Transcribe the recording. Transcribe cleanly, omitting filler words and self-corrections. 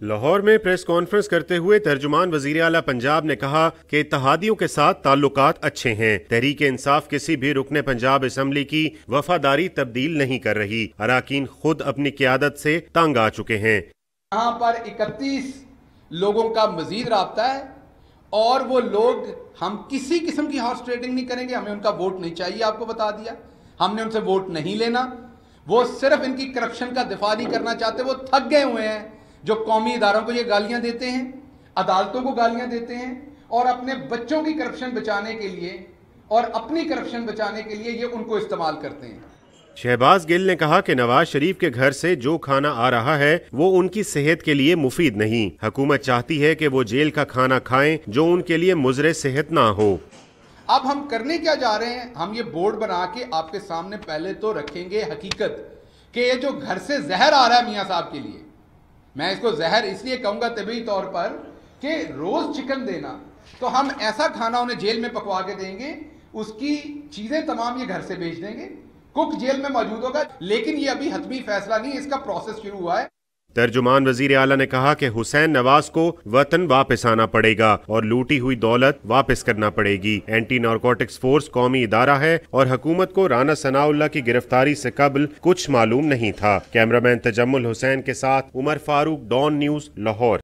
लाहौर में press conference करते हुए तर्जुमान वजीर आला पंजाब ने कहा कि इत्तेहादियों के साथ ताल्लुकात अच्छे हैं। तहरीक इंसाफ किसी भी रुकने पंजाब असम्बली की वफादारी तब्दील नहीं कर रही। अराकीन खुद अपनी क़यादत से तंग आ चुके हैं। यहाँ पर 31 लोगों का मजीद राब्ता है और वो लोग, हम किसी किस्म की हॉर्स ट्रेडिंग नहीं करेंगे, हमें उनका वोट नहीं चाहिए। आपको बता दिया, हमने उनसे वोट नहीं लेना। वो सिर्फ इनकी करप्शन का दिफा नहीं करना चाहते, वो थक गए हुए हैं जो कौमी इदारों को ये गालियां देते हैं, अदालतों को गालियां देते हैं और अपने बच्चों की करप्शन बचाने के लिए और अपनी करप्शन बचाने के लिए ये उनको इस्तेमाल करते हैं। शहबाज गिल ने कहा कि नवाज शरीफ के घर से जो खाना आ रहा है वो उनकी सेहत के लिए मुफीद नहीं। हुकूमत चाहती है कि वो जेल का खाना खाएं जो उनके लिए मुज़रे सेहत ना हो। अब हम करने क्या जा रहे हैं, हम ये बोर्ड बना के आपके सामने पहले तो रखेंगे हकीकत कि ये जो घर से जहर आ रहा है मियाँ साहब के लिए, मैं इसको जहर इसलिए कहूँगा तभी तौर पर कि रोज़ चिकन देना, तो हम ऐसा खाना उन्हें जेल में पकवा के देंगे, उसकी चीज़ें तमाम ये घर से भेज देंगे, कुक जेल में मौजूद होगा। लेकिन ये अभी हतमी फैसला नहीं, इसका प्रोसेस शुरू हुआ है। तर्जुमान वजीर आला ने कहा कि हुसैन नवाज को वतन वापस आना पड़ेगा और लूटी हुई दौलत वापस करना पड़ेगी। एंटी नारकोटिक्स फोर्स कौमी इदारा है और हुकूमत को राना सनाउल्लाह की गिरफ्तारी से कबल कुछ मालूम नहीं था। कैमरामैन तजम्मुल हुसैन के साथ उमर फारूक, डॉन न्यूज़, लाहौर।